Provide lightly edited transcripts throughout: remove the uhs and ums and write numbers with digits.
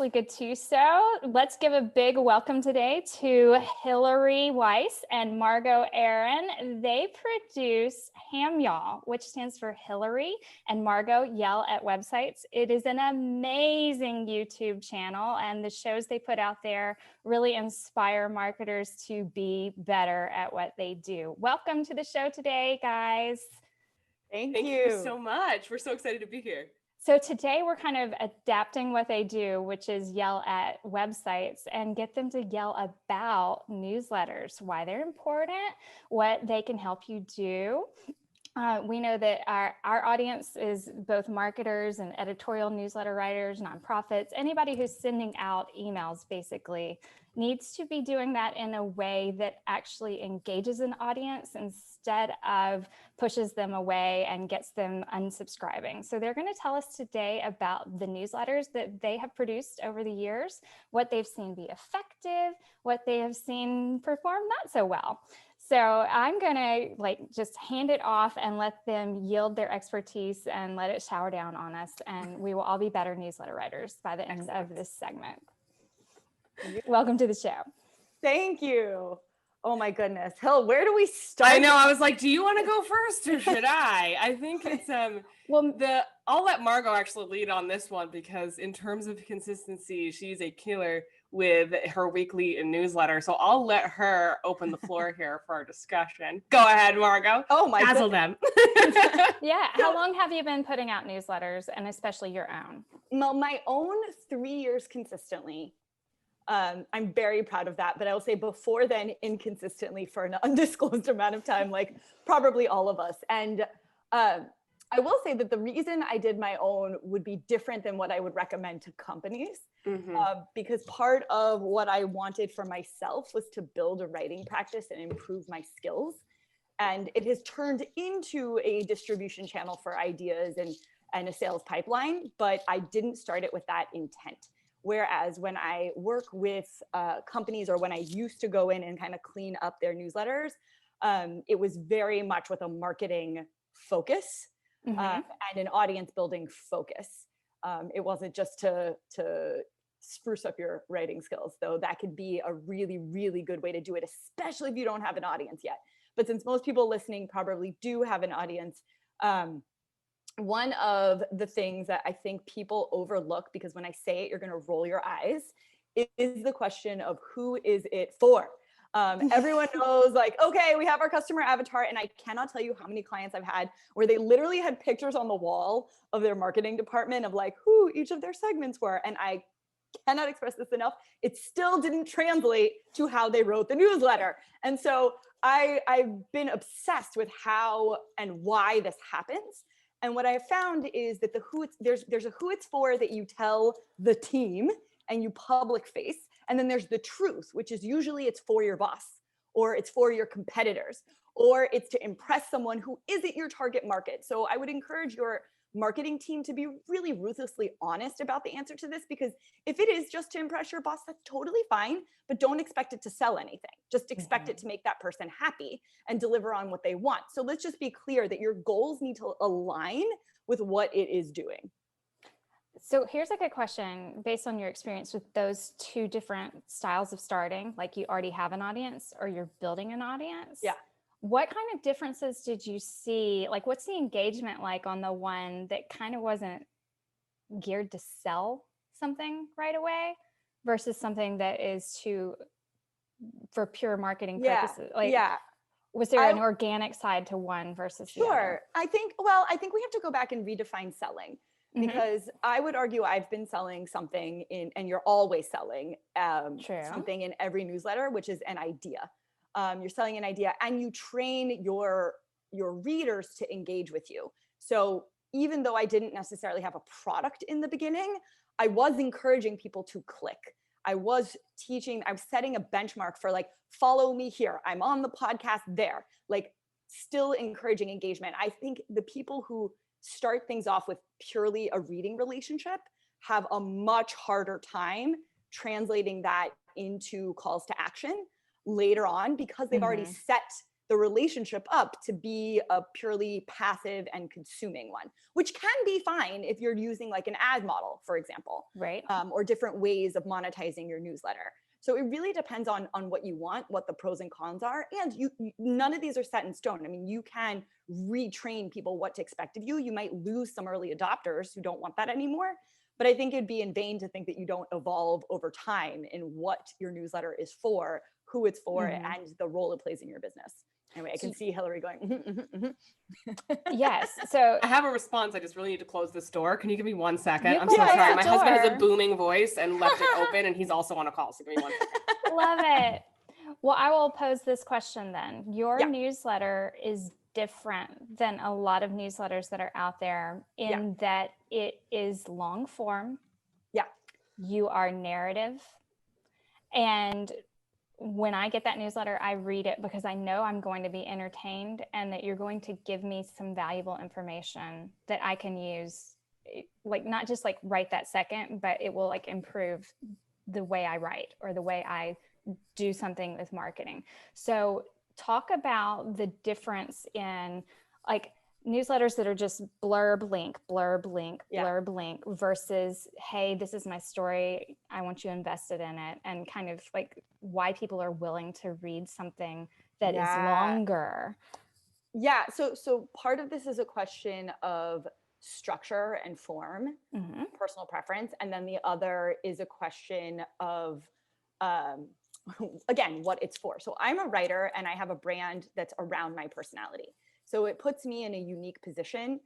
actually good too. So let's give a big welcome today to Hillary Weiss and Margo Aaron. They produce HAMYAW, which stands for Hillary and Margo Yell at Websites. It is an amazing YouTube channel, and the shows they put out there really inspire marketers to be better at what they do. Welcome to the show today, guys. Thank you so much. We're so excited to be here. So today we're kind of adapting what they do, which is yell at websites and get them to yell about newsletters, why they're important, what they can help you do. We know that our audience is both marketers and editorial newsletter writers, nonprofits, anybody who's sending out emails basically needs to be doing that in a way that actually engages an audience instead of pushes them away and gets them unsubscribing. So they're going to tell us today about the newsletters that they have produced over the years, what they've seen be effective, what they have seen perform not so well. So I'm going to just hand it off and let them yield their expertise and let it shower down on us. And we will all be better newsletter writers by the end of this segment. Welcome to the show. Thank you. Oh my goodness. Hill, where do we start? I know. I was like, do you want to go first or should I? I think it's I'll let Margo actually lead on this one because in terms of consistency, she's a killer with her weekly newsletter. So I'll let her open the floor here for our discussion. Go ahead, Margo. Oh my Dazzle them. Yeah. How long have you been putting out newsletters, and especially your own? My own 3 years consistently. I'm very proud of that, but I will say before then, inconsistently for an undisclosed amount of time, like probably all of us. And I will say that the reason I did my own would be different than what I would recommend to companies, because part of what I wanted for myself was to build a writing practice and improve my skills. And it has turned into a distribution channel for ideas and a sales pipeline, but I didn't start it with that intent. Whereas when I work with companies or when I used to go in and kind of clean up their newsletters, it was very much with a marketing focus and an audience building focus. It wasn't just to spruce up your writing skills, though that could be a really, really good way to do it, especially if you don't have an audience yet. But since most people listening probably do have an audience, one of the things that I think people overlook, because when I say it, you're going to roll your eyes, is the question of who is it for? Everyone knows okay, we have our customer avatar, and I cannot tell you how many clients I've had where they literally had pictures on the wall of their marketing department of who each of their segments were. And I cannot express this enough. It still didn't translate to how they wrote the newsletter. And so I've been obsessed with how and why this happens. And what I have found is that there's a who it's for that you tell the team and you public face. And then there's the truth, which is usually it's for your boss, or it's for your competitors, or it's to impress someone who isn't your target market. So I would encourage your marketing team to be really ruthlessly honest about the answer to this, because if it is just to impress your boss, that's totally fine, but don't expect it to sell anything. Just expect it to make that person happy and deliver on what they want. So let's just be clear that your goals need to align with what it is doing. So here's a good question based on your experience with those two different styles of starting, like you already have an audience or you're building an audience. Yeah. What kind of differences did you see? What's the engagement like on the one that kind of wasn't geared to sell something right away versus something that is for pure marketing purposes? Was there an organic side to one versus the other? Sure. I think we have to go back and redefine selling, because I would argue I've been selling something and you're always selling something in every newsletter, which is an idea. You're selling an idea, and you train your readers to engage with you. So even though I didn't necessarily have a product in the beginning, I was encouraging people to click. I was setting a benchmark for follow me here. I'm on the podcast there, still encouraging engagement. I think the people who start things off with purely a reading relationship have a much harder time translating that into calls to action later on, because they've already set the relationship up to be a purely passive and consuming one, which can be fine if you're using like an ad model, for example, right? Or different ways of monetizing your newsletter. So it really depends on what you want, what the pros and cons are. And none of these are set in stone. I mean, you can retrain people what to expect of you. You might lose some early adopters who don't want that anymore. But I think it'd be in vain to think that you don't evolve over time in what your newsletter is for, who it's for, and the role it plays in your business. Anyway, I can see Hillary going, Yes. So I have a response. I just really need to close this door. Can you give me 1 second? You I'm can so close sorry. the My husband has a door. booming voice and left it open, and he's also on a call. So give me 1 second. love it. Well, I will pose this question then. Your Yeah. newsletter is different than a lot of newsletters that are out there in that it is long form. Yeah. You are narrative. And when I get that newsletter, I read it because I know I'm going to be entertained and that you're going to give me some valuable information that I can use, like not just like right that second, but it will like improve the way I write or the way I do something with marketing. So talk about the difference in like newsletters that are just blurb link, blurb link, blurb link versus, hey, this is my story, I want you invested in it, and kind of like why people are willing to read something that is longer. Yeah, so part of this is a question of structure and form, personal preference, and then the other is a question of again, what it's for. So I'm a writer and I have a brand that's around my personality. So it puts me in a unique position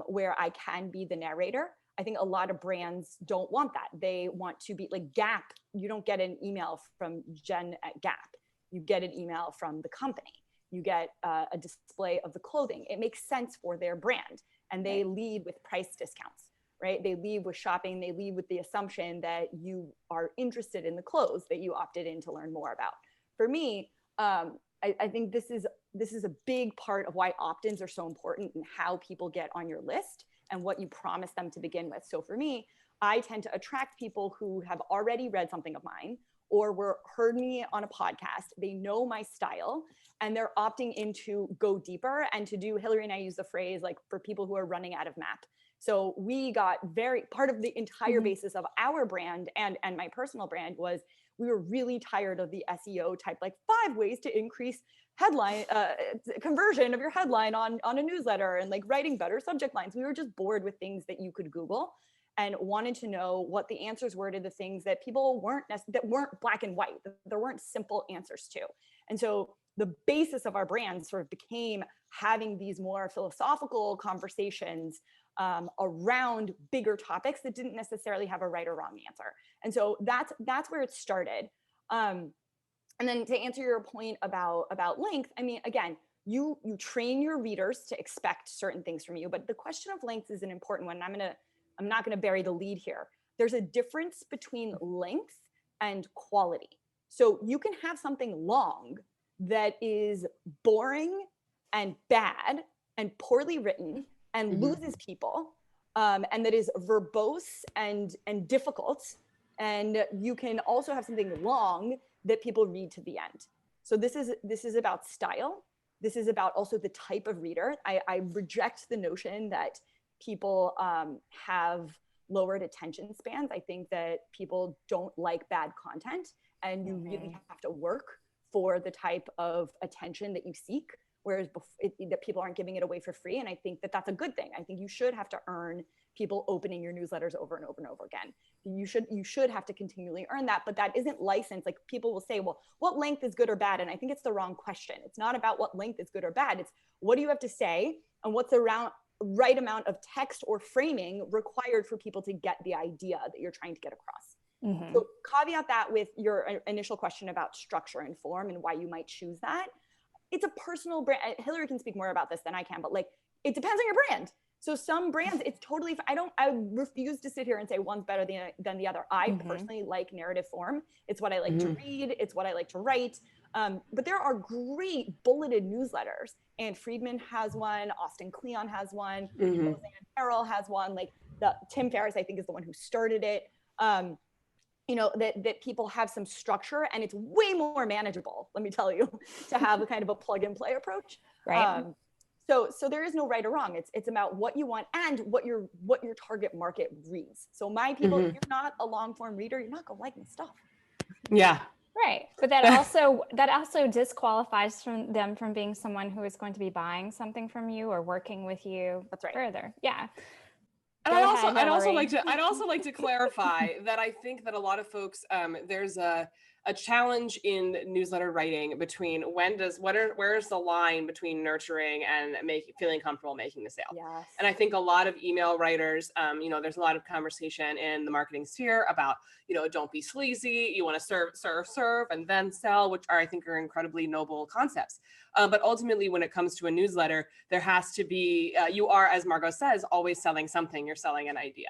where I can be the narrator. I think a lot of brands don't want that. They want to be like Gap. You don't get an email from Jen at Gap. You get an email from the company. You get a display of the clothing. It makes sense for their brand. And they lead with price discounts, right? They lead with shopping. They lead with the assumption that you are interested in the clothes that you opted in to learn more about. For me, I think this is a big part of why opt-ins are so important and how people get on your list and what you promise them to begin with. So for me, I tend to attract people who have already read something of mine or heard me on a podcast. They know my style and they're opting in to go deeper and to do, Hillary and I use the phrase like for people who are running out of map. So we got part of the entire basis of our brand and my personal brand was we were really tired of the SEO type, like 5 ways to increase headline conversion of your headline on a newsletter and like writing better subject lines. We were just bored with things that you could Google and wanted to know what the answers were to the things that people that weren't black and white. There weren't simple answers to. And so the basis of our brand sort of became having these more philosophical conversations around bigger topics that didn't necessarily have a right or wrong answer. And so that's where it started. And then to answer your point about length, I mean, again, you train your readers to expect certain things from you, but the question of length is an important one. I'm not going to bury the lead here. There's a difference between length and quality. So you can have something long that is boring and bad and poorly written and loses people, and that is verbose and difficult. And you can also have something long that people read to the end. So this is about style. This is about also the type of reader. I reject the notion that people have lowered attention spans. I think that people don't like bad content, and you really have to work for the type of attention that you seek, whereas that people aren't giving it away for free. And I think that that's a good thing. I think you should have to earn people opening your newsletters over and over and over again. You should have to continually earn that, but that isn't licensed. Like people will say, well, what length is good or bad? And I think it's the wrong question. It's not about what length is good or bad. It's what do you have to say and what's the right amount of text or framing required for people to get the idea that you're trying to get across. So caveat that with your initial question about structure and form and why you might choose that. It's a personal brand. Hillary can speak more about this than I can, but like, it depends on your brand. So some brands, it's totally, I refuse to sit here and say one's better than the other. I personally like narrative form. It's what I like to read. It's what I like to write. But there are great bulleted newsletters. Anne Friedman has one. Austin Kleon has one. Roseanne Farrell has one. Like Tim Ferriss, I think, is the one who started it. that people have some structure, and it's way more manageable, let me tell you, to have a kind of a plug and play approach. Right. So there is no right or wrong. It's about what you want and what your target market reads. So my people, if you're not a long form reader, you're not gonna like my stuff. Yeah. Right. But that also disqualifies them from being someone who is going to be buying something from you or working with you further. Yeah. And I'd also like to clarify that I think that a lot of folks, there's a challenge in newsletter writing between where's the line between nurturing and feeling comfortable making the sale. Yes. And I think a lot of email writers, there's a lot of conversation in the marketing sphere about, don't be sleazy. You want to serve, and then sell, which I think are incredibly noble concepts. But ultimately, when it comes to a newsletter, there has to be, you are, as Margo says, always selling something. You're selling an idea.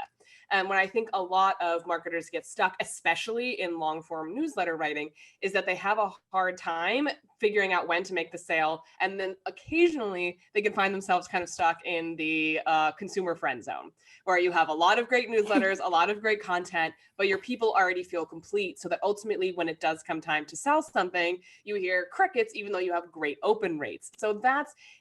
And when I think a lot of marketers get stuck, especially in long form newsletter writing, is that they have a hard time figuring out when to make the sale. And then occasionally they can find themselves kind of stuck in the consumer friend zone, where you have a lot of great newsletters, a lot of great content, but your people already feel complete. So that ultimately, when it does come time to sell something, you hear crickets, even though you have great open rates. So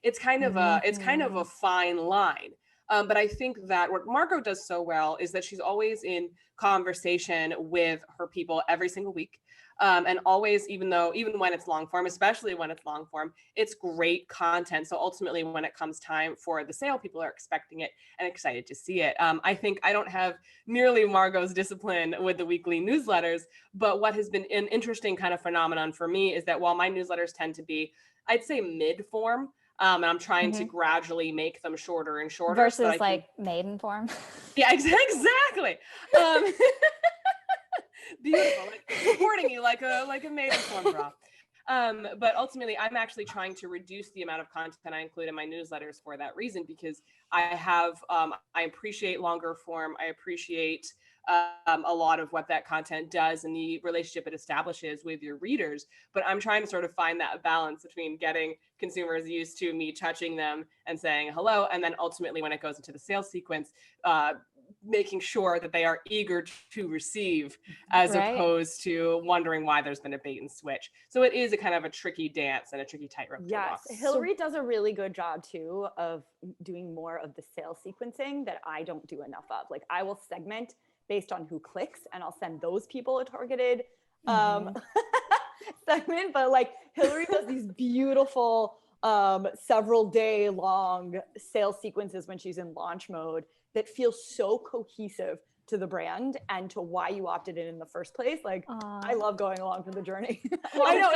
it's kind of a fine line. But I think that what Margo does so well is that she's always in conversation with her people every single week. And always, even when it's long form, especially when it's long form, it's great content. So ultimately, when it comes time for the sale, people are expecting it and excited to see it. I think I don't have nearly Margo's discipline with the weekly newsletters, but what has been an interesting kind of phenomenon for me is that while my newsletters tend to be, I'd say, mid form, and I'm trying to gradually make them shorter and shorter. Versus like maiden form. Yeah, exactly. Beautiful, like supporting you like a maiden form bra. But ultimately, I'm actually trying to reduce the amount of content I include in my newsletters for that reason, because I appreciate longer form. I appreciate a lot of what that content does and the relationship it establishes with your readers. But I'm trying to sort of find that balance between getting consumers used to me touching them and saying hello, and then ultimately when it goes into the sales sequence, making sure that they are eager to receive, as opposed to wondering why there's been a bait and switch. So it is a kind of a tricky dance and a tricky tightrope to walk. Hillary does a really good job too of doing more of the sales sequencing that I don't do enough of. Like, I will segment based on who clicks, and I'll send those people a targeted segment. But like, Hillary does these beautiful several day long sales sequences when she's in launch mode that feel so cohesive to the brand and to why you opted in the first place. Like, I love going along for the journey. I know,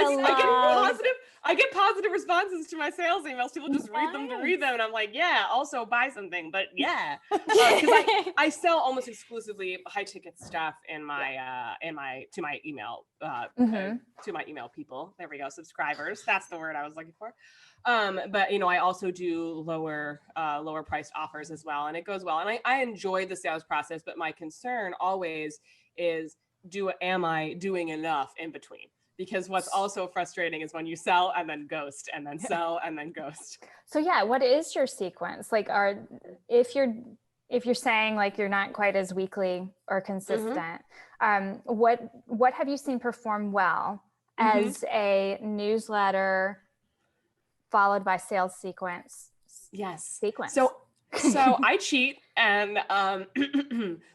I get positive responses to my sales emails. People just read them to read them, and I'm like, yeah, also buy something, but yeah, because I sell almost exclusively high ticket stuff to my email to my email people. There we go, subscribers. That's the word I was looking for. But I also do lower priced offers as well, and it goes well. And I enjoy the sales process, but my concern always is, am I doing enough in between? Because what's also frustrating is when you sell and then ghost, and then sell and then ghost. So yeah, what is your sequence? Like, if you're saying like you're not quite as weekly or consistent, what have you seen perform well as a newsletter followed by sales sequence? So I cheat, and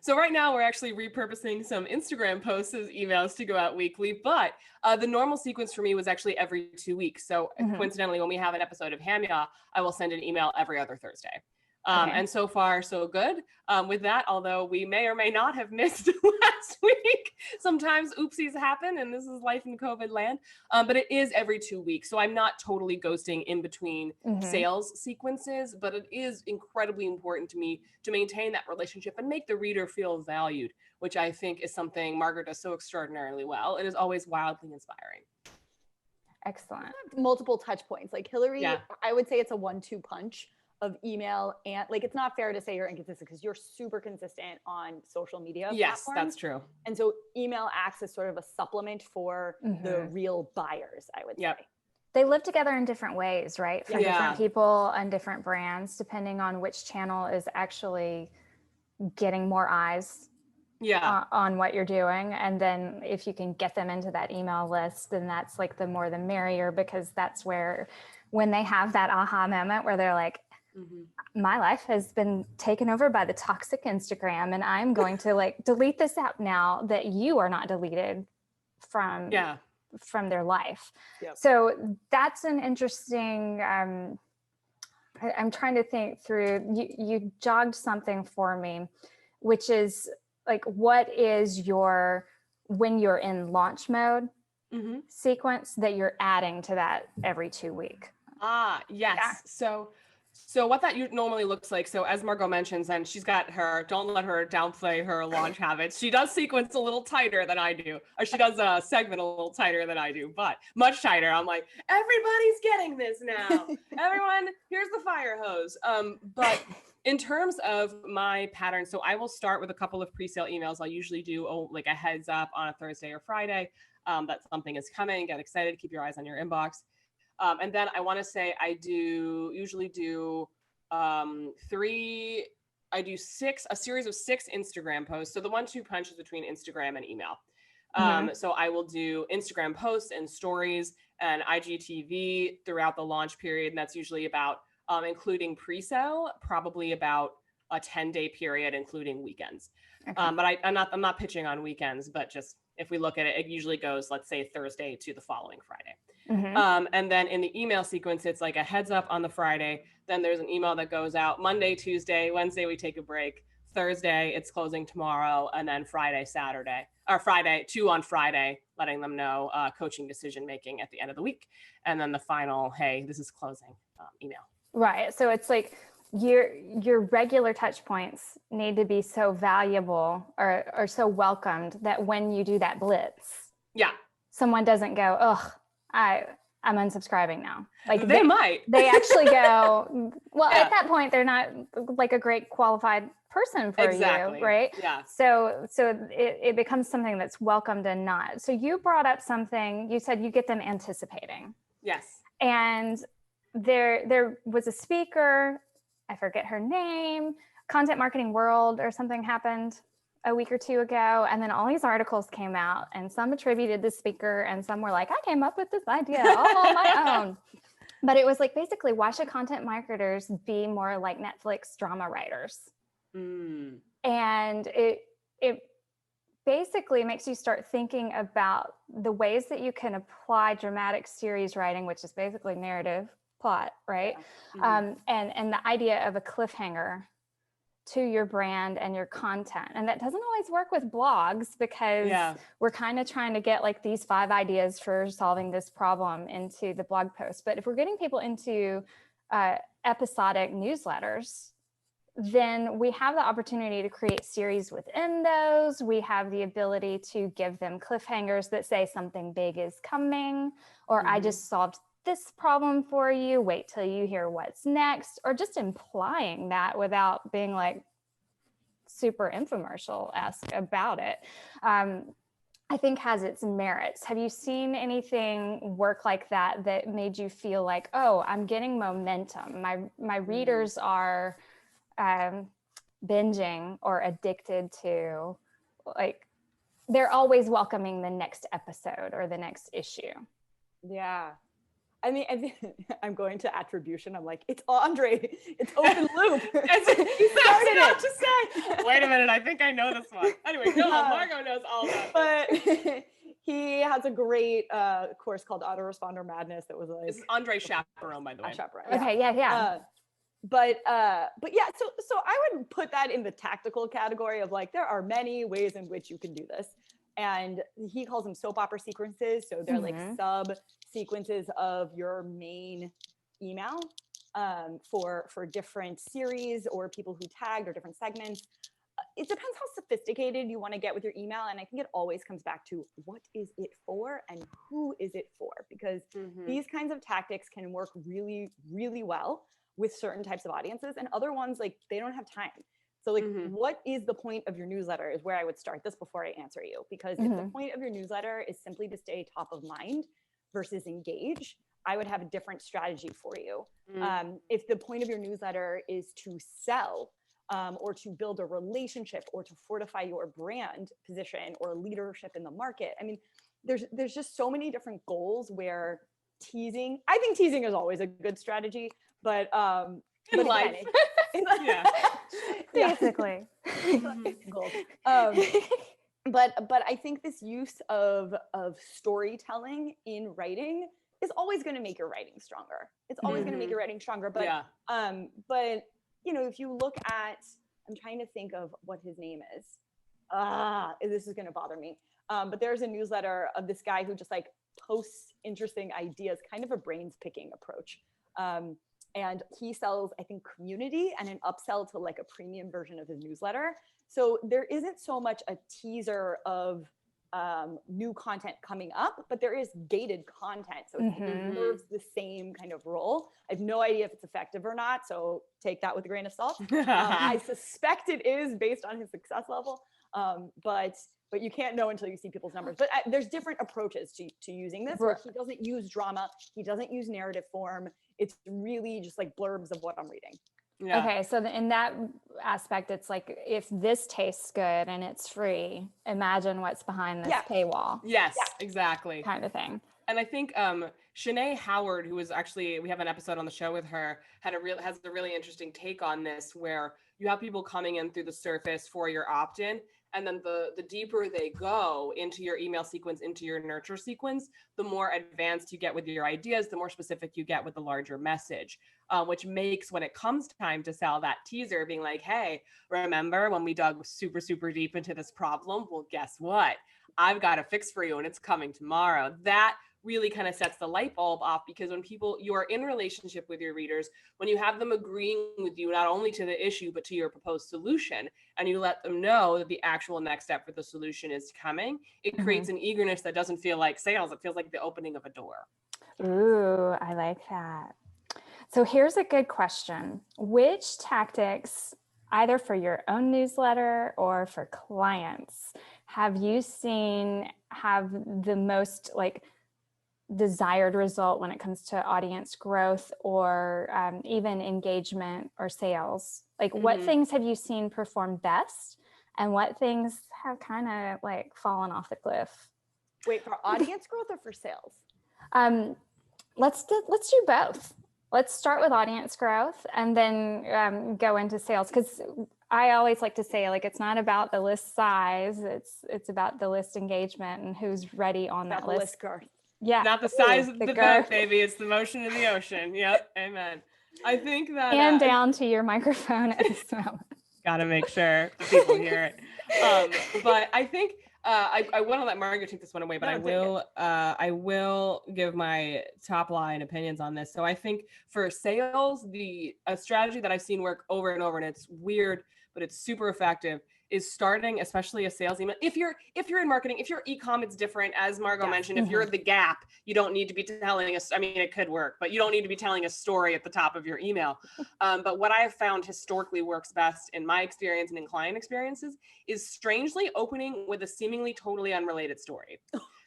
so right now we're actually repurposing some Instagram posts as emails to go out weekly, but the normal sequence for me was actually every 2 weeks. So coincidentally, when we have an episode of HAMYAW, I will send an email every other Thursday. And so far, so good with that, although we may or may not have missed last week. Sometimes oopsies happen, and this is life in COVID land. But it is every 2 weeks. So I'm not totally ghosting in between sales sequences, but it is incredibly important to me to maintain that relationship and make the reader feel valued, which I think is something Margaret does so extraordinarily well. It is always wildly inspiring. Excellent. Multiple touch points. Like Hillary, I would say it's a 1-2 punch of email, and like, it's not fair to say you're inconsistent because you're super consistent on social media Yes, platforms. That's true. And so email acts as sort of a supplement for the real buyers, I would say. They live together in different ways, right? For different people and different brands, depending on which channel is actually getting more eyes on what you're doing. And then if you can get them into that email list, then that's like the more the merrier, because that's where, when they have that aha moment where they're like, my life has been taken over by the toxic Instagram, and I'm going to like delete this app now that you are not deleted from their life. Yep. So that's an interesting, I'm trying to think through, you jogged something for me, which is like, what is your, when you're in launch mode sequence that you're adding to that every 2 week? Yes. Yeah. So what that normally looks like, so as Margo mentions, and she's got her, don't let her downplay her launch habits. She does sequence a little tighter than I do, or she does a segment a little tighter than I do, but much tighter. I'm like, everybody's getting this now. Everyone, here's the fire hose. But in terms of my pattern, so I will start with a couple of pre-sale emails. I'll usually do like a heads up on a Thursday or Friday that something is coming. Get excited, keep your eyes on your inbox. And then I want to say I usually do a series of 6 Instagram posts. So the 1-2 punches between Instagram and email. So I will do Instagram posts and stories and IGTV throughout the launch period. And that's usually about, including pre-sale, probably about a 10-day period, including weekends. Okay. But I'm not pitching on weekends, but just if we look at it, it usually goes, let's say, Thursday to the following Friday. And then in the email sequence, it's like a heads up on the Friday. Then there's an email that goes out Monday, Tuesday, Wednesday, we take a break. Thursday, it's closing tomorrow. And then Friday, Saturday, or Friday, 2 on Friday, letting them know coaching decision-making at the end of the week. And then the final, hey, this is closing email. Right. So it's like your regular touch points need to be so valuable or so welcomed that when you do that blitz, someone doesn't go, oh, I'm unsubscribing now. Like they might. They actually go, well, at that point, they're not like a great qualified person for you, right? Yeah. So it becomes something that's welcomed and not. So you brought up something, you said you get them anticipating. Yes. And there was a speaker, I forget her name, Content Marketing World or something happened a week or 2 ago, and then all these articles came out, and some attributed the speaker and some were like, I came up with this idea all on my own. But it was like, basically, why should content marketers be more like Netflix drama writers? And it basically makes you start thinking about the ways that you can apply dramatic series writing, which is basically narrative plot, right? And the idea of a cliffhanger to your brand and your content. And that doesn't always work with blogs, because we're kind of trying to get like these 5 ideas for solving this problem into the blog post. But if we're getting people into episodic newsletters, then we have the opportunity to create series within those. We have the ability to give them cliffhangers that say something big is coming, or I just solved this problem for you, wait till you hear what's next, or just implying that without being like super infomercial-esque about it, I think has its merits. Have you seen anything work like that that made you feel like, oh, I'm getting momentum, my readers are binging or addicted to, like, they're always welcoming the next episode or the next issue? Yeah. I mean, I think I'm going to attribution. I'm like, it's Andre. It's open loop. to say. Wait a minute. I think I know this one. Anyway, no, Margo knows all about it. But he has a great course called Autoresponder Madness that was like. This is Andre Chaperone, by the way. Chaperone. Okay, yeah. But yeah, so I would put that in the tactical category of like, there are many ways in which you can do this. And he calls them soap opera sequences. So they're like sub sequences of your main email for different series or people who tagged or different segments. It depends how sophisticated you want to get with your email. And I think it always comes back to what is it for and who is it for? Because these kinds of tactics can work really, really well with certain types of audiences, and other ones, like, they don't have time. So like, what is the point of your newsletter is where I would start this before I answer you. Because if the point of your newsletter is simply to stay top of mind versus engage, I would have a different strategy for you. If the point of your newsletter is to sell, or to build a relationship or to fortify your brand position or leadership in the market. I mean, there's just so many different goals where I think teasing is always a good strategy, but in life. Yeah. Basically. But I think this use of storytelling in writing is always going to make your writing stronger. It's always going to make your writing stronger. But you know, if you look at, I'm trying to think of what his name is. This is going to bother me. But there's a newsletter of this guy who just like posts interesting ideas, kind of a brains picking approach. And he sells, I think, community and an upsell to like a premium version of his newsletter. So there isn't so much a teaser of new content coming up, but there is gated content. So it serves the same kind of role. I have no idea if it's effective or not, so take that with a grain of salt. I suspect it is based on his success level, but you can't know until you see people's numbers. But there's different approaches to using this, where he doesn't use drama, he doesn't use narrative form. It's really just like blurbs of what I'm reading. Yeah. Okay, so in that aspect, it's like, if this tastes good and it's free, imagine what's behind this paywall. Yes, exactly. Kind of thing. And I think Shanae Howard, who was actually, we have an episode on the show with her, has a really interesting take on this, where you have people coming in through the surface for your opt-in, and then the deeper they go into your email sequence, into your nurture sequence, the more advanced you get with your ideas, the more specific you get with the larger message, which makes, when it comes time to sell, that teaser being like, hey, remember when we dug super, super deep into this problem? Well, guess what? I've got a fix for you and it's coming tomorrow. That really kind of sets the light bulb off, because when you are in relationship with your readers, when you have them agreeing with you, not only to the issue, but to your proposed solution, and you let them know that the actual next step for the solution is coming, it creates an eagerness that doesn't feel like sales. It feels like the opening of a door. Ooh, I like that. So here's a good question. Which tactics, either for your own newsletter or for clients, have you seen have the most like desired result when it comes to audience growth or even engagement or sales? Like what things have you seen perform best, and what things have kind of like fallen off the cliff? Wait, for audience growth or for sales? Let's do both. Let's start with audience growth and then go into sales, because I always like to say, like, it's not about the list size, it's about the list engagement and who's ready on that list. Girth. Yeah. Not the size of the boat, baby. It's the motion of the ocean. Yep. Amen. I think that. And down to your microphone at this moment. Gotta make sure the people hear it. But I think I want to let Margo take this one away, but I will give my top line opinions on this. So I think for sales, a strategy that I've seen work over and over, and it's weird, but it's super effective, is starting, especially a sales email. If you're in marketing, if you're e-com, it's different. As Margo mentioned, if you're the Gap, you don't need to be telling us, I mean, it could work, but you don't need to be telling a story at the top of your email. But what I have found historically works best in my experience and in client experiences is strangely opening with a seemingly totally unrelated story.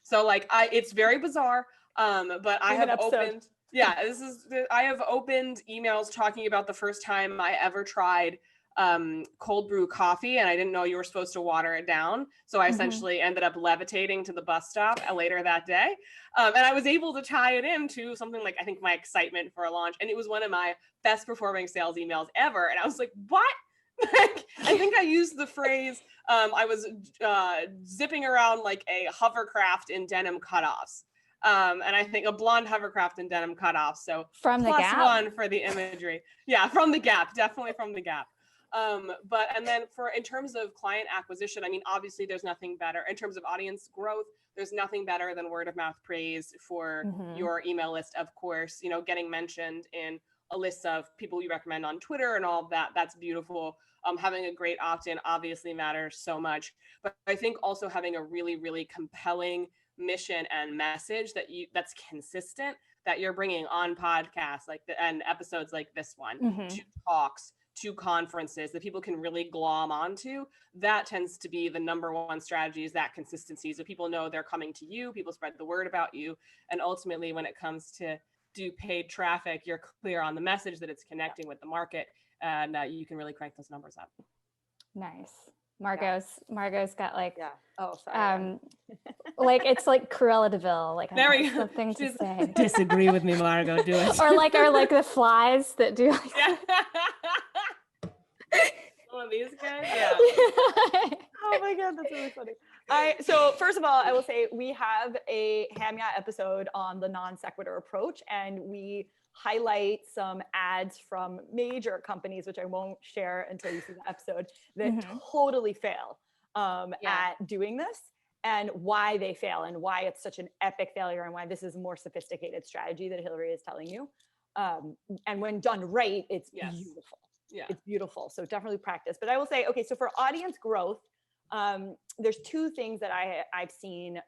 So like, it's very bizarre, but I have opened, I have opened emails talking about the first time I ever tried cold brew coffee, and I didn't know you were supposed to water it down. So I essentially ended up levitating to the bus stop later that day. And I was able to tie it into something like, I think, my excitement for a launch. And it was one of my best performing sales emails ever. And I was like, what? I think I used the phrase, I was zipping around like a hovercraft in denim cutoffs. And I think a blonde hovercraft in denim cutoffs. So from the Gap? +1 for the imagery. Yeah, from the Gap, definitely from the Gap. And then in terms of client acquisition, I mean, obviously there's nothing better in terms of audience growth. There's nothing better than word of mouth praise for your email list. Of course, getting mentioned in a list of people you recommend on Twitter and all of that. That's beautiful. Having a great opt-in obviously matters so much, but I think also having a really, really compelling mission and message that's consistent, that you're bringing on podcasts and episodes like this one, to talks, to conferences that people can really glom onto. That tends to be the number one strategy, is that consistency. So people know they're coming to you, people spread the word about you. And ultimately, when it comes to do paid traffic, you're clear on the message that it's connecting with the market and you can really crank those numbers up. Nice. Margo's got like, oh, sorry. Like it's like Cruella de Vil, like there we go. Something to say. Disagree with me, Margo. Do it. or like the flies that do like One of these guys. Yeah. Oh my God, that's really funny. So first of all, I will say we have a HAMYAW episode on the non sequitur approach, and we highlight some ads from major companies, which I won't share until you see the episode, that totally fail at doing this, and why they fail, and why it's such an epic failure, and why this is a more sophisticated strategy that Hillary is telling you. And when done right, it's beautiful. Yeah. It's beautiful. So definitely practice. But I will say, okay, so for audience growth, there's two things that I've seen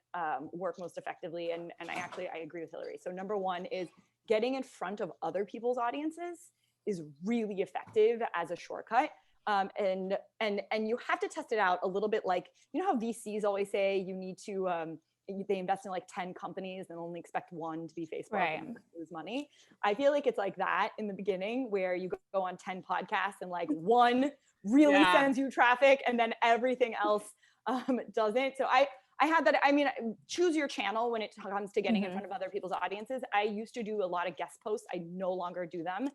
work most effectively, and I agree with Hillary. So number one is getting in front of other people's audiences is really effective as a shortcut. And you have to test it out a little bit, like, you know how VCs always say you need to they invest in like 10 companies and only expect one to be Facebook right. and lose money. I feel like it's like that in the beginning, where you go on 10 podcasts and like one really sends you traffic and then everything else doesn't. So I had that. I mean, choose your channel when it comes to getting in front of other people's audiences. I used to do a lot of guest posts. I no longer do them.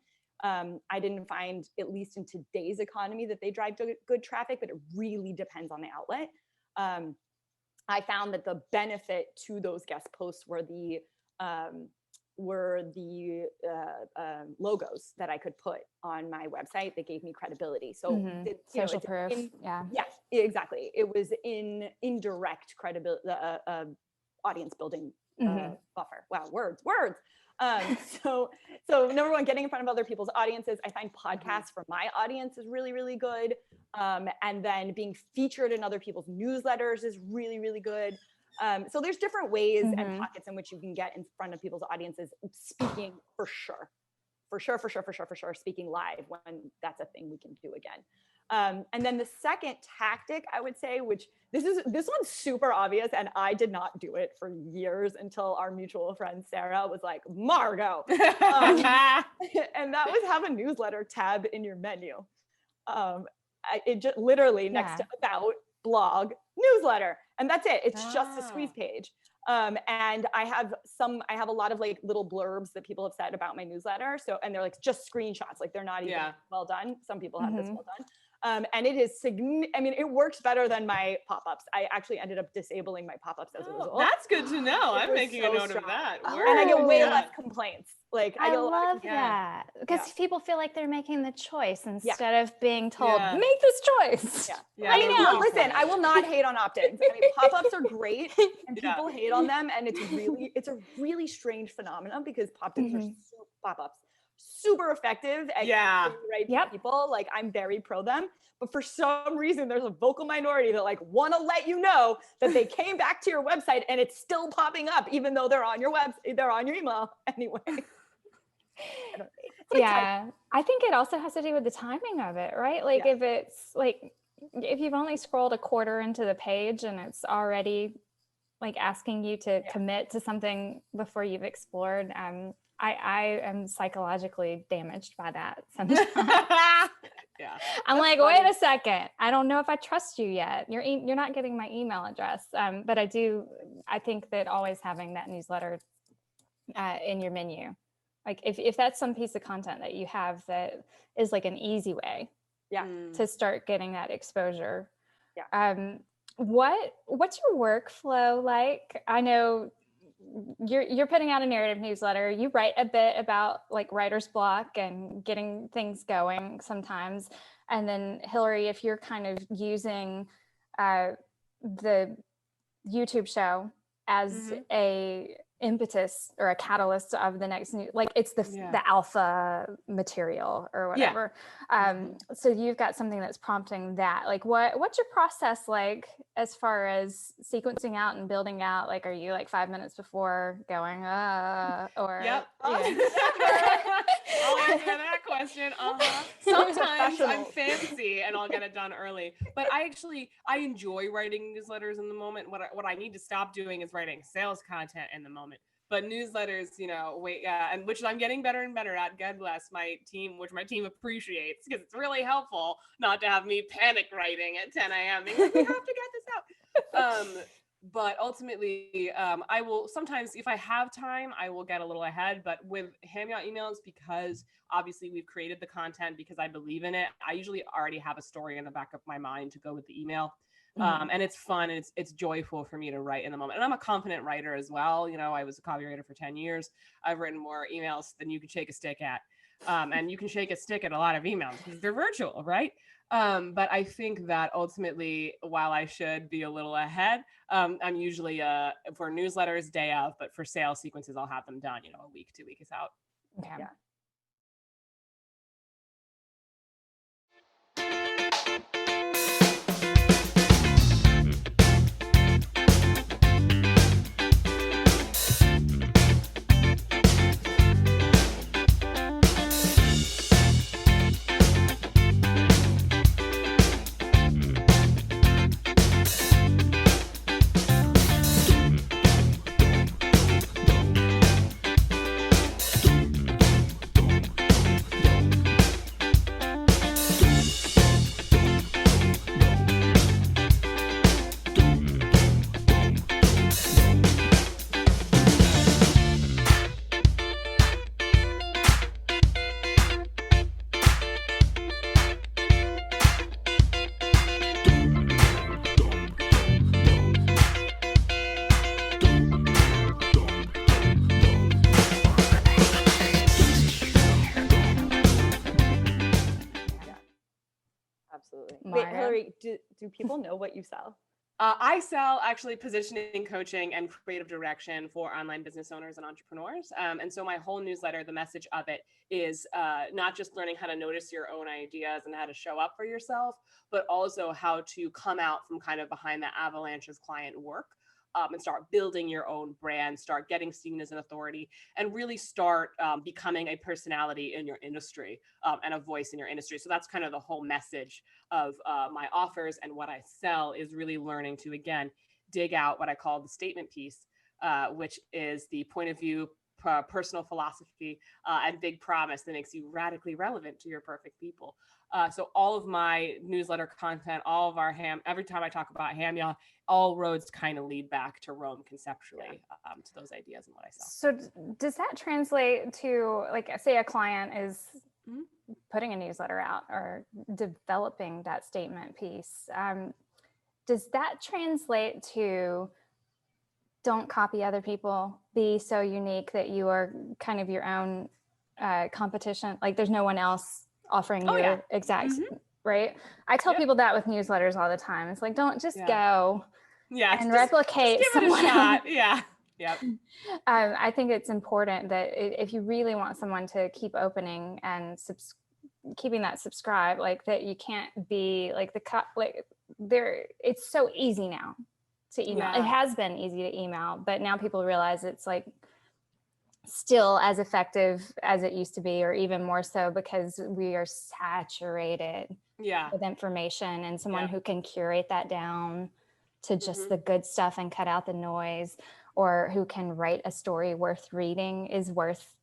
I didn't find, at least in today's economy, that they drive good traffic, but it really depends on the outlet. I found that the benefit to those guest posts were the logos that I could put on my website that gave me credibility. So social proof. Yes, exactly. It was indirect credibility, audience building buffer. Wow, words. So number one, getting in front of other people's audiences. I find podcasts for my audience is really, really good. And then being featured in other people's newsletters is really, really good. So there's different ways and pockets in which you can get in front of people's audiences, speaking for sure, speaking live when that's a thing we can do again. And then the second tactic, I would say, which this one's super obvious, and I did not do it for years until our mutual friend Sarah was like, Margo, and that was have a newsletter tab in your menu. It just literally next to about, blog, newsletter, and that's it. It's just a squeeze page. And I have a lot of like little blurbs that people have said about my newsletter. So, and they're like just screenshots, like they're not even well done. Some people have this well done. And it is, it works better than my pop-ups. I actually ended up disabling my pop-ups as a result. That's good to know. I'm making a note of that. And I get way less complaints. Like I love that, because people feel like they're making the choice instead of being told, make this choice. I know. Listen, I will not hate on opt-ins. I mean, pop-ups are great, and people hate on them, and it's a really strange phenomenon, because pop-ups are super effective at getting the right people. Like, I'm very pro them, but for some reason there's a vocal minority that like want to let you know that they came back to your website and it's still popping up, even though they're on your they're on your email anyway. I think it also has to do with the timing of it, right? Like if it's like, if you've only scrolled a quarter into the page and it's already like asking you to commit to something before you've explored, I am psychologically damaged by that sometimes. I'm like, wait a second. I don't know if I trust you yet. You're not getting my email address. But I think that always having that newsletter in your menu, like if that's some piece of content that you have that is like an easy way to start getting that exposure. What's your workflow like? I know you're putting out a narrative newsletter. You write a bit about like writer's block and getting things going sometimes. And then Hillary, if you're kind of using the YouTube show as a impetus or a catalyst of the next new, like it's the alpha material or whatever. So you've got something that's prompting that. Like what's your process like as far as sequencing out and building out? Like, are you like 5 minutes before going, or I'll answer that question. Sometimes I'm fancy and I'll get it done early, but I enjoy writing newsletters in the moment. What I need to stop doing is writing sales content in the moment. But newsletters, and which I'm getting better and better at. God bless my team, which my team appreciates, because it's really helpful not to have me panic writing at 10 a.m. being like, we have to get this out. But ultimately, I will sometimes, if I have time, I will get a little ahead. But with HAMYAW emails, because obviously we've created the content because I believe in it, I usually already have a story in the back of my mind to go with the email. And it's fun and it's joyful for me to write in the moment. And I'm a confident writer as well. I was a copywriter for 10 years. I've written more emails than you can shake a stick at. And you can shake a stick at a lot of emails because they're virtual, right? But I think that ultimately, while I should be a little ahead, I'm usually for newsletters day of, but for sales sequences, I'll have them done, a week, 2 weeks out. Okay. Yeah. Absolutely. Wait, Hillary, do people know what you sell? I sell actually positioning, coaching, and creative direction for online business owners and entrepreneurs. And so my whole newsletter, the message of it is not just learning how to notice your own ideas and how to show up for yourself, but also how to come out from kind of behind the avalanche of client work. And start building your own brand, start getting seen as an authority, and really start becoming a personality in your industry and a voice in your industry. So that's kind of the whole message of my offers, and what I sell is really learning to, again, dig out what I call the statement piece, which is the point of view, personal philosophy, and big promise that makes you radically relevant to your perfect people. So all of my newsletter content, all of our every time I talk about HAMYAW, all roads kind of lead back to Rome conceptually, to those ideas and what I sell. So does that translate to, like, say a client is putting a newsletter out or developing that statement piece? Does that translate to don't copy other people, be so unique that you are kind of your own competition? Like there's no one else offering your exact, right? I tell people that with newsletters all the time. It's like, don't just go and replicate someone else. I think it's important that if you really want someone to keep opening and keeping that subscribe, like that you can't be like it's so easy now to email. It has been easy to email, but now people realize it's like still as effective as it used to be, or even more so, because we are saturated with information, and someone who can curate that down to just the good stuff and cut out the noise, or who can write a story worth reading is worth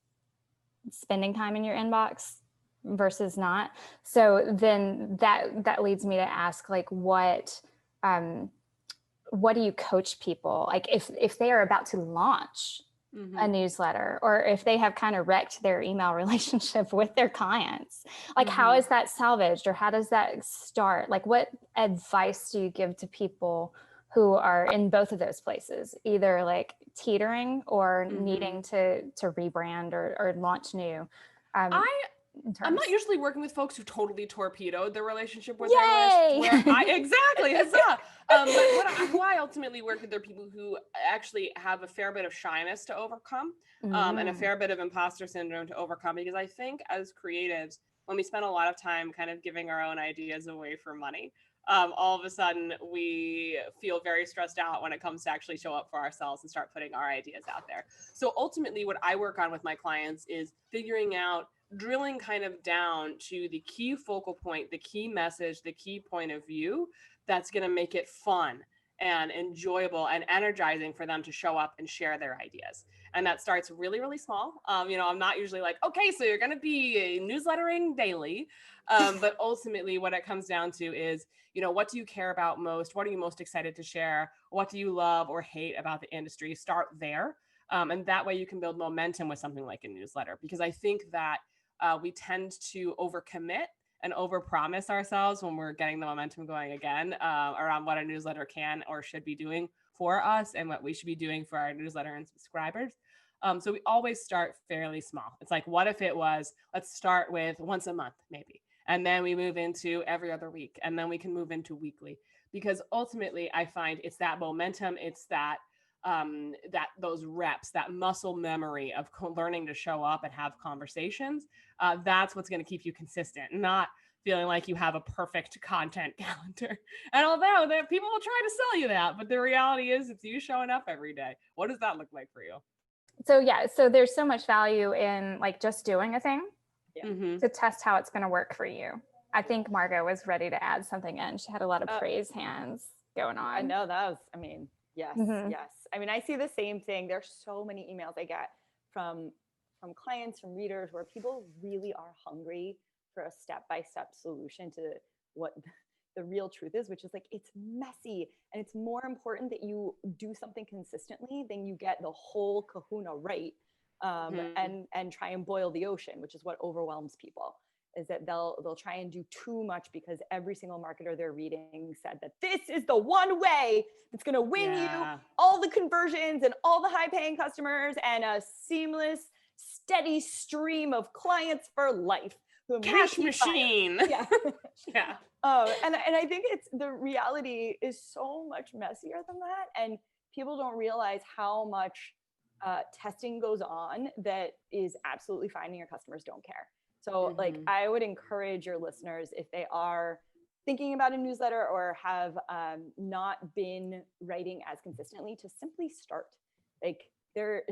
spending time in your inbox versus not. So then that leads me to ask, like, what do you coach people? Like if they are about to launch a newsletter, or if they have kind of wrecked their email relationship with their clients, like how is that salvaged, or how does that start? Like what advice do you give to people who are in both of those places, either like teetering or needing to rebrand or launch new? I'm not usually working with folks who totally torpedoed their relationship with their list. Exactly. Huzzah. But who I ultimately work with are people who actually have a fair bit of shyness to overcome, and a fair bit of imposter syndrome to overcome. Because I think as creatives, when we spend a lot of time kind of giving our own ideas away for money, all of a sudden we feel very stressed out when it comes to actually show up for ourselves and start putting our ideas out there. So ultimately what I work on with my clients is figuring out, drilling kind of down to the key focal point, the key message, the key point of view that's going to make it fun and enjoyable and energizing for them to show up and share their ideas. And that starts really, really small. I'm not usually like, okay, so you're going to be newslettering daily. But ultimately what it comes down to is, what do you care about most? What are you most excited to share? What do you love or hate about the industry? Start there. And that way you can build momentum with something like a newsletter, because I think that we tend to overcommit and overpromise ourselves when we're getting the momentum going again around what a newsletter can or should be doing for us and what we should be doing for our newsletter and subscribers. So we always start fairly small. It's like, what if it was, let's start with once a month, maybe. And then we move into every other week, and then we can move into weekly, because ultimately I find it's that momentum. It's that those reps, that muscle memory of learning to show up and have conversations. That's what's going to keep you consistent, not feeling like you have a perfect content calendar. And although people will try to sell you that, but the reality is it's you showing up every day. What does that look like for you? So there's so much value in like just doing a thing to test how it's going to work for you. I think Margo was ready to add something in. She had a lot of praise hands going on. I know that was, yes, yes. I see the same thing. There's so many emails I get from clients, from readers, where people really are hungry for a step-by-step solution to what the real truth is, which is like, it's messy, and it's more important that you do something consistently than you get the whole kahuna right, and try and boil the ocean, which is what overwhelms people, is that they'll try and do too much because every single marketer they're reading said that this is the one way that's going to win you all the conversions and all the high paying customers and a seamless, steady stream of clients for life. Cash machine. Yeah. Yeah. And I think the reality is so much messier than that. And people don't realize how much testing goes on that is absolutely fine, and your customers don't care. So like, I would encourage your listeners, if they are thinking about a newsletter or have not been writing as consistently, to simply start. Like, they're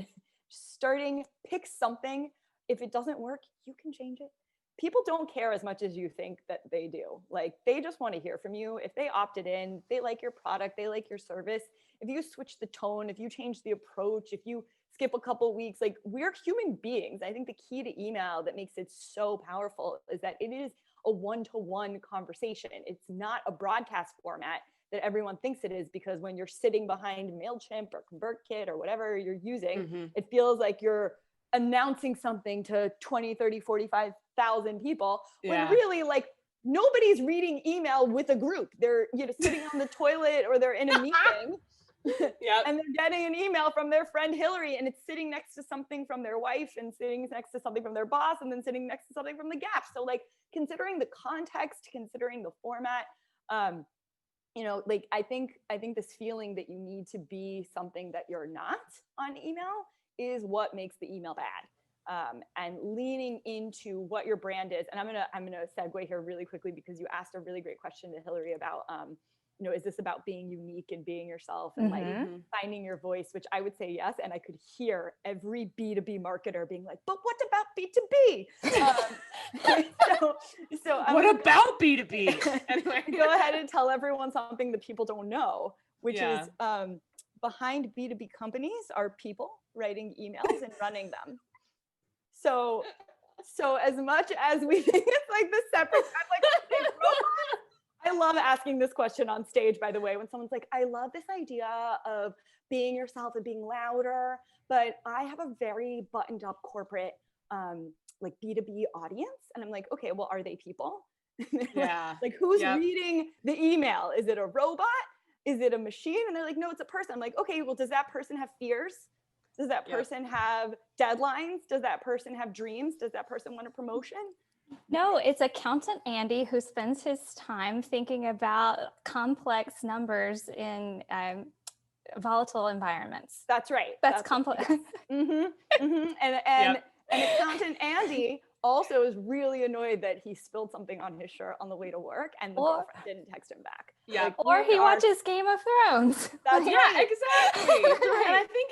starting, pick something. If it doesn't work, you can change it. People don't care as much as you think that they do. Like, they just want to hear from you. If they opted in, they like your product, they like your service. If you switch the tone, if you change the approach, if you skip a couple weeks, like, we're human beings. I think the key to email that makes it so powerful is that it is a one-to-one conversation. It's not a broadcast format that everyone thinks it is, because when you're sitting behind MailChimp or ConvertKit or whatever you're using, it feels like you're announcing something to 20, 30, 45,000 people, when really, like, nobody's reading email with a group. They're sitting on the toilet, or they're in a meeting. And they're getting an email from their friend Hillary, and it's sitting next to something from their wife, and sitting next to something from their boss, and then sitting next to something from the Gap. So like, considering the context, considering the format, like, I think this feeling that you need to be something that you're not on email is what makes the email bad. And leaning into what your brand is. And I'm gonna segue here really quickly, because you asked a really great question to Hillary about is this about being unique and being yourself and like finding your voice, which I would say yes. And I could hear every B2B marketer being like, but what about B2B? So what about B2B? Anyway, go ahead and tell everyone something that people don't know, which is behind B2B companies are people writing emails and running them. So as much as we think it's like the separate, I'm like, I love asking this question on stage, by the way, when someone's like, I love this idea of being yourself and being louder, but I have a very buttoned up corporate, like B2B audience. And I'm like, okay, well, are they people? Like, who's reading the email? Is it a robot? Is it a machine? And they're like, no, it's a person. I'm like, okay, well, does that person have fears? Does that person have deadlines? Does that person have dreams? Does that person want a promotion? No, it's accountant Andy who spends his time thinking about complex numbers in volatile environments. That's right. That's complex. And accountant Andy also is really annoyed that he spilled something on his shirt on the way to work, and the girlfriend didn't text him back. Or he watches Game of Thrones. That's right. Exactly. And I think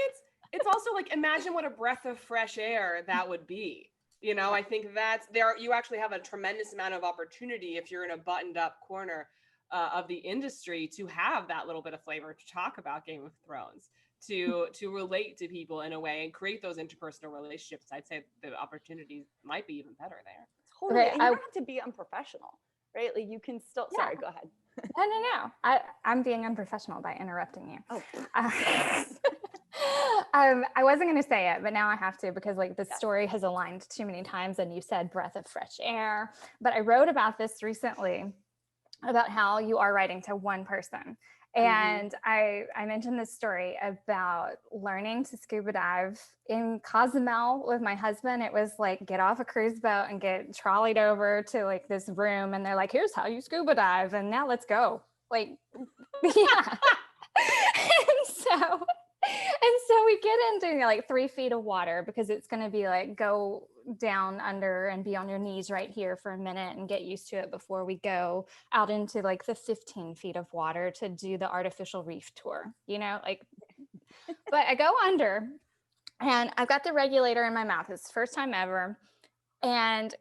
it's also like, imagine what a breath of fresh air that would be. I think that's there. You actually have a tremendous amount of opportunity if you're in a buttoned up corner of the industry to have that little bit of flavor, to talk about Game of Thrones, to relate to people in a way and create those interpersonal relationships. I'd say the opportunities might be even better there. Totally. And you don't have to be unprofessional, right? Like you can still, sorry, go ahead. No. I'm being unprofessional by interrupting you. Oh. I wasn't going to say it, but now I have to, because like the story has aligned too many times, and you said breath of fresh air. But I wrote about this recently, about how you are writing to one person. And I mentioned this story about learning to scuba dive in Cozumel with my husband. It was like, get off a cruise boat and get trolleyed over to like this room. And they're like, here's how you scuba dive. And now let's go. Like, yeah. And so we get into like 3 feet of water, because it's going to be like, go down under and be on your knees right here for a minute and get used to it before we go out into like the 15 feet of water to do the artificial reef tour, like, but I go under and I've got the regulator in my mouth. It's the first time ever. And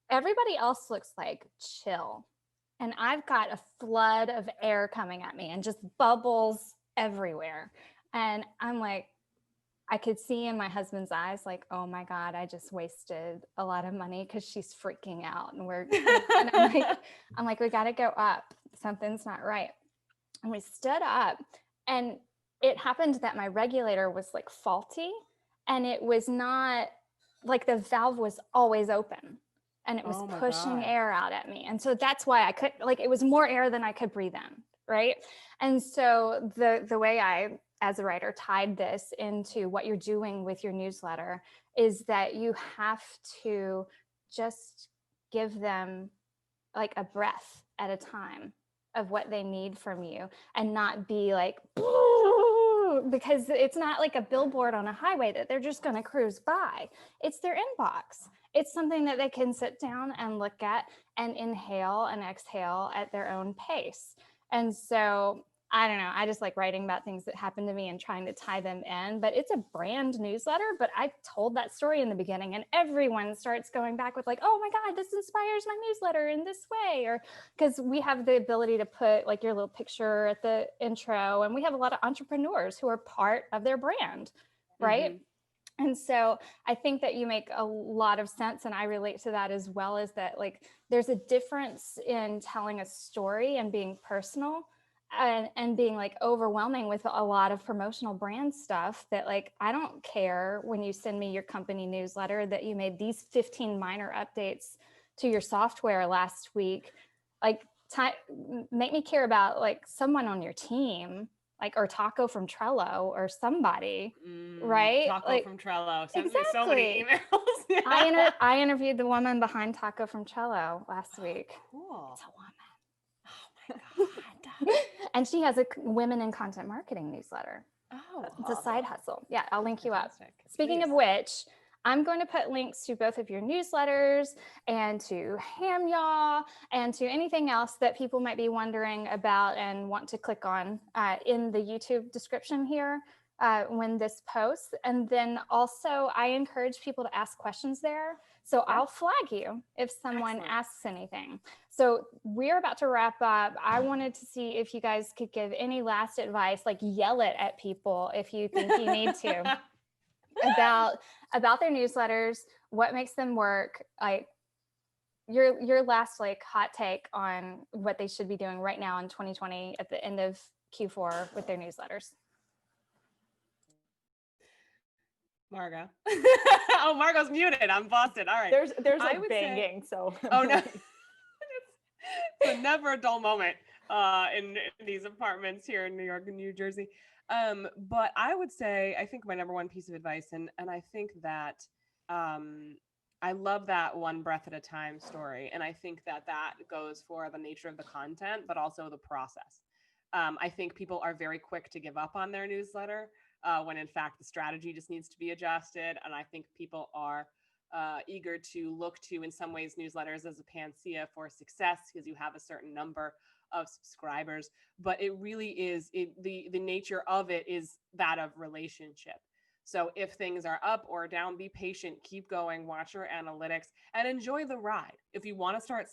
everybody else looks like chill. And I've got a flood of air coming at me and just bubbles everywhere. And I'm like, I could see in my husband's eyes, like, oh my God, I just wasted a lot of money because she's freaking out. And I'm like, we got to go up. Something's not right. And we stood up, and it happened that my regulator was like faulty, and it was not like, the valve was always open, and it was pushing air out at me. And so that's why I could, like, it was more air than I could breathe in. Right. And so the way I, as a writer, tied this into what you're doing with your newsletter is that you have to just give them like a breath at a time of what they need from you, and not be like, because it's not like a billboard on a highway that they're just going to cruise by. It's their inbox. It's something that they can sit down and look at and inhale and exhale at their own pace. And so I don't know, I just like writing about things that happened to me and trying to tie them in. But it's a brand newsletter, but I told that story in the beginning, and everyone starts going back with like, oh my God, this inspires my newsletter in this way. Or because we have the ability to put like your little picture at the intro, and we have a lot of entrepreneurs who are part of their brand, right? And so I think that you make a lot of sense, and I relate to that as well, as that like there's a difference in telling a story and being personal and being like overwhelming with a lot of promotional brand stuff that like, I don't care when you send me your company newsletter that you made these 15 minor updates to your software last week. Like make me care about like someone on your team, like, or Taco from Trello or somebody, right? Taco like, from Trello. Send exactly. me so many emails. Yeah. I interviewed the woman behind Taco from Trello last week. Cool. It's a woman. Oh my God. And she has a women in content marketing newsletter. Oh, it's a side hustle. Yeah, I'll link you up. Speaking Please. of which, I'm going to put links to both of your newsletters and to HAMYAW and to anything else that people might be wondering about and want to click on in the YouTube description here when this posts. And then also I encourage people to ask questions there. So I'll flag you if someone asks anything. So we're about to wrap up. I wanted to see if you guys could give any last advice, like yell it at people if you think you need to, about their newsletters, what makes them work, like your last like hot take on what they should be doing right now in 2020 at the end of Q4 with their newsletters. Margo. Oh, Margo's muted. I'm busted. All right. There's like banging. So. Oh no. It's never a dull moment in these apartments here in New York and New Jersey. But I would say, I think my number one piece of advice, and I think that I love that one breath at a time story. And I think that goes for the nature of the content, but also the process. I think people are very quick to give up on their newsletter when in fact the strategy just needs to be adjusted. And I think people are eager to look to, in some ways, newsletters as a panacea for success because you have a certain number of subscribers. But it really is, the nature of it is that of relationship. So if things are up or down, be patient, keep going, watch your analytics, and enjoy the ride. If you want to start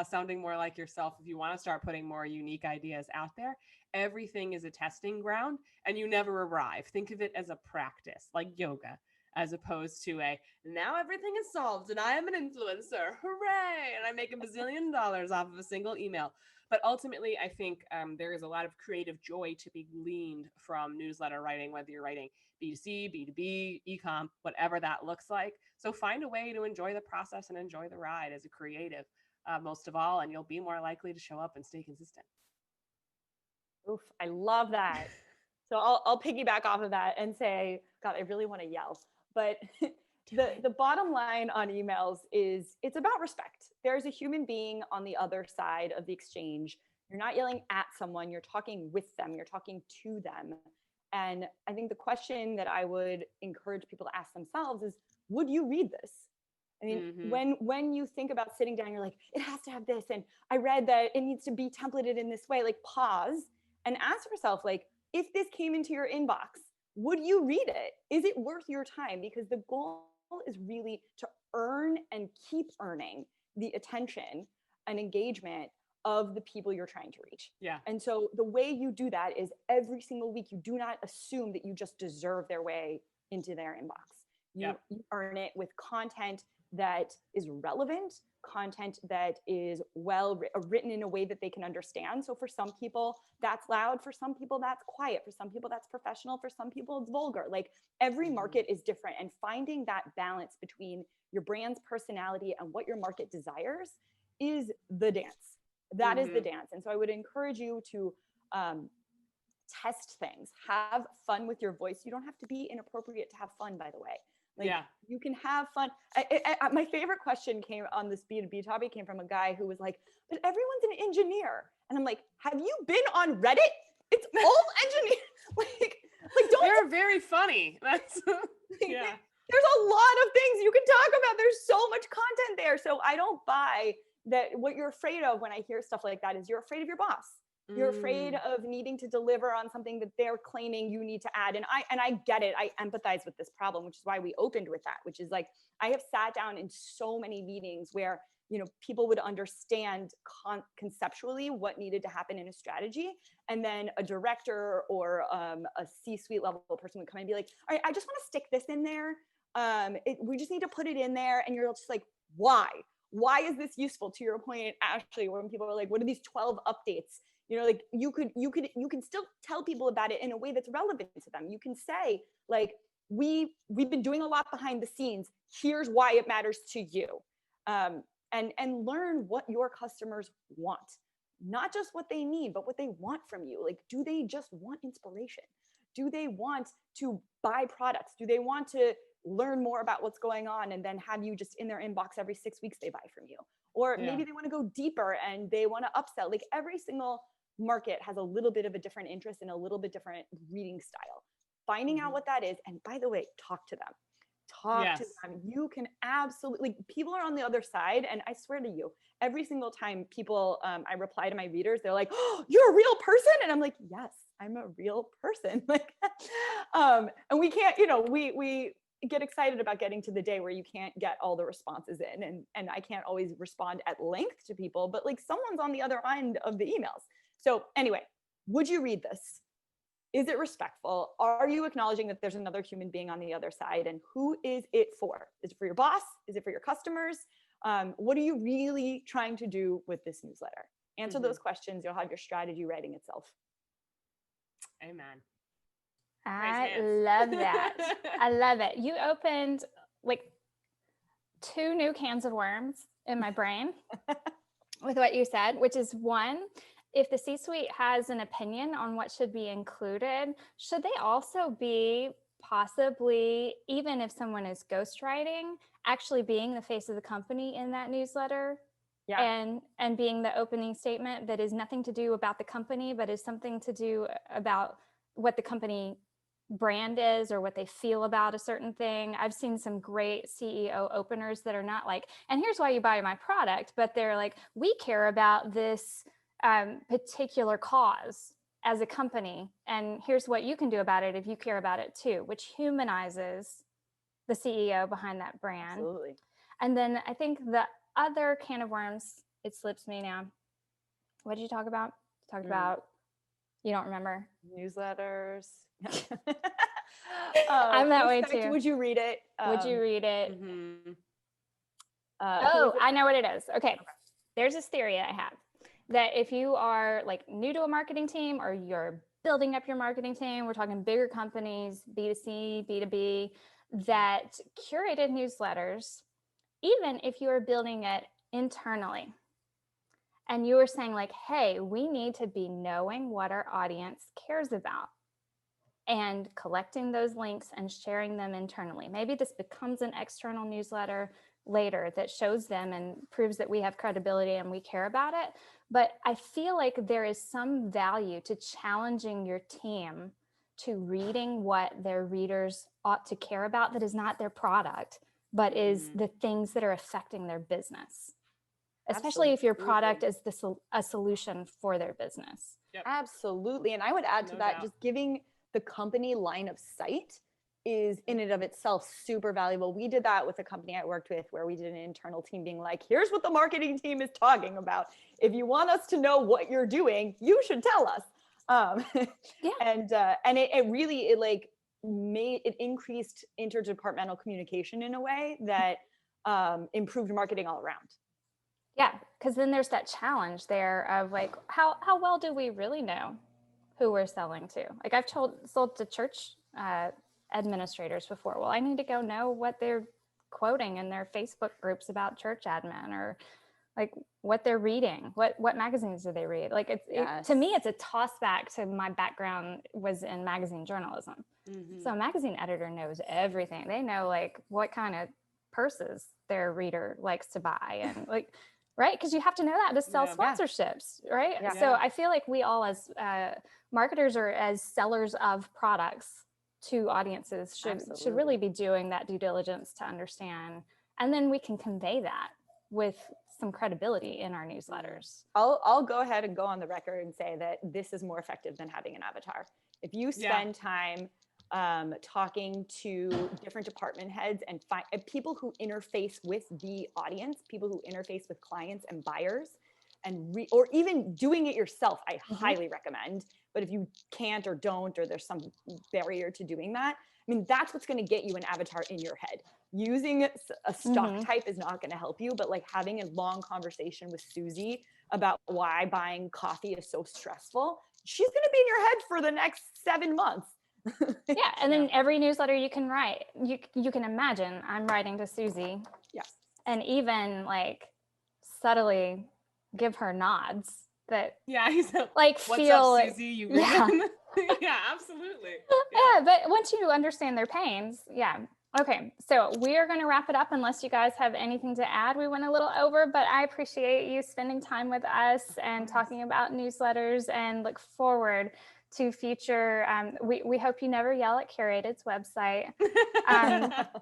sounding more like yourself, if you want to start putting more unique ideas out there, everything is a testing ground and you never arrive. Think of it as a practice, like yoga, as opposed to a now everything is solved and I am an influencer. Hooray! And I make $1 bazillion off of a single email. But ultimately, I think there is a lot of creative joy to be gleaned from newsletter writing, whether you're writing B2C, B2B, e-com, whatever that looks like. So find a way to enjoy the process and enjoy the ride as a creative, most of all, and you'll be more likely to show up and stay consistent. Oof, I love that. So I'll piggyback off of that and say, God, I really want to yell. But the bottom line on emails is it's about respect. There's a human being on the other side of the exchange. You're not yelling at someone, you're talking with them, you're talking to them. And I think the question that I would encourage people to ask themselves is, would you read this? I mean, when you think about sitting down, you're like, it has to have this. And I read that it needs to be templated in this way. Like, pause and ask yourself, like, if this came into your inbox, would you read it? Is it worth your time? Because the goal is really to earn and keep earning the attention and engagement of the people you're trying to reach. Yeah. And so the way you do that is every single week, you do not assume that you just deserve their way into their inbox. You earn it with content that is relevant, content that is well written in a way that they can understand. So for some people that's loud, for some people that's quiet, for some people that's professional, for some people it's vulgar. Like every market is different, and finding that balance between your brand's personality and what your market desires is the dance. That is the dance. And so I would encourage you to test things, have fun with your voice. You don't have to be inappropriate to have fun, by the way. Like, you can have fun. My favorite question came on this B2B topic came from a guy who was like, but everyone's an engineer. And I'm like, have you been on Reddit? It's all engineers. like don't. They're very funny. That's, yeah. There's a lot of things you can talk about. There's so much content there. So I don't buy that what you're afraid of when I hear stuff like that is you're afraid of your boss. You're afraid of needing to deliver on something that they're claiming you need to add. And I get it. I empathize with this problem, which is why we opened with that, which is like, I have sat down in so many meetings where, you know, people would understand conceptually what needed to happen in a strategy. And then a director or a C-suite level person would come and be like, all right, I just want to stick this in there. We just need to put it in there. And you're just like, why? Why is this useful? To your point, Ashley, when people are like, what are these 12 updates? You know, like you can still tell people about it in a way that's relevant to them. You can say, like, we've been doing a lot behind the scenes. Here's why it matters to you. And learn what your customers want, not just what they need, but what they want from you. Like, do they just want inspiration? Do they want to buy products? Do they want to learn more about what's going on and then have you just in their inbox every 6 weeks they buy from you? Or maybe they want to go deeper and they want to upsell. Like every single market has a little bit of a different interest and a little bit different reading style. Finding out what that is. And by the way, talk to them. Talk to them. You can absolutely, people are on the other side. And I swear to you, every single time people, I reply to my readers, they're like, oh, you're a real person. And I'm like, yes, I'm a real person. Like, and we can't, you know, we get excited about getting to the day where you can't get all the responses in. And I can't always respond at length to people, but like someone's on the other end of the emails. So anyway, would you read this? Is it respectful? Are you acknowledging that there's another human being on the other side? And who is it for? Is it for your boss? Is it for your customers? What are you really trying to do with this newsletter? Answer those questions. You'll have your strategy writing itself. Amen. I love that. I love it. You opened like 2 new cans of worms in my brain with what you said, which is one, if the C-suite has an opinion on what should be included, should they also be possibly, even if someone is ghostwriting, actually being the face of the company in that newsletter? And being the opening statement that is nothing to do about the company, but is something to do about what the company brand is or what they feel about a certain thing. I've seen some great CEO openers that are not like, and here's why you buy my product, but they're like, we care about this particular cause. as a company, and here's what you can do about it if you care about it too, which humanizes the CEO behind that brand. Absolutely. And then I think the other can of worms, it slips me now. What did you talk about? Talked about, you don't remember? Newsletters. I'm that way too. Would you read it? Would you read it? I know what it is. Okay. There's this theory I have that if you are like new to a marketing team or you're building up your marketing team, we're talking bigger companies, B2C, B2B, that curated newsletters, even if you are building it internally and you are saying like, hey, we need to be knowing what our audience cares about and collecting those links and sharing them internally. Maybe this becomes an external newsletter later that shows them and proves that we have credibility and we care about it. But I feel like there is some value to challenging your team to reading what their readers ought to care about that is not their product, but is the things that are affecting their business, especially if your product is a solution for their business. Yep. Absolutely. And I would add to that, just giving the company line of sight is in and of itself super valuable. We did that with a company I worked with where we did an internal team being like, here's what the marketing team is talking about. If you want us to know what you're doing, you should tell us. And it really increased interdepartmental communication in a way that improved marketing all around. Yeah, because then there's that challenge there of like, how well do we really know who we're selling to? Like I've sold to church administrators before. Well, I need to go know what they're quoting in their Facebook groups about church admin, or like what they're reading, what magazines do they read? Like to me, it's a toss back to my background was in magazine journalism. So a magazine editor knows everything. They know like what kind of purses their reader likes to buy and like, right? Because you have to know that to sell sponsorships, right? Yeah. So I feel like we all as marketers or as sellers of products to audiences should really be doing that due diligence to understand. And then we can convey that with some credibility in our newsletters. I'll go ahead and go on the record and say that this is more effective than having an avatar. If you spend time talking to different department heads and people who interface with the audience, people who interface with clients and buyers, and or even doing it yourself, I highly recommend. But if you can't or don't, or there's some barrier to doing that, I mean, that's what's going to get you an avatar in your head. Using a stock type is not going to help you, but like having a long conversation with Susie about why buying coffee is so stressful, she's going to be in your head for the next 7 months. And then every newsletter you can write, you can imagine I'm writing to Susie. Yes. And even like subtly give her nods that like what's feel up, Susie? You win. Yeah, absolutely. Yeah, but once you understand their pains, okay, so we are going to wrap it up unless you guys have anything to add. We went a little over, but I appreciate you spending time with us and talking about newsletters, and look forward to future. We hope you never yell at Curated's website,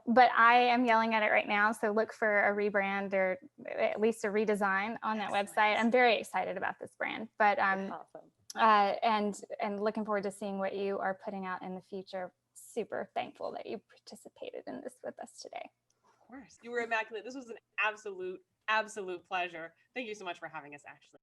but I am yelling at it right now. So look for a rebrand or at least a redesign on that website. I'm very excited about this brand, but and looking forward to seeing what you are putting out in the future. Super thankful that you participated in this with us today. Of course, you were immaculate. This was an absolute pleasure. Thank you so much for having us, Ashley.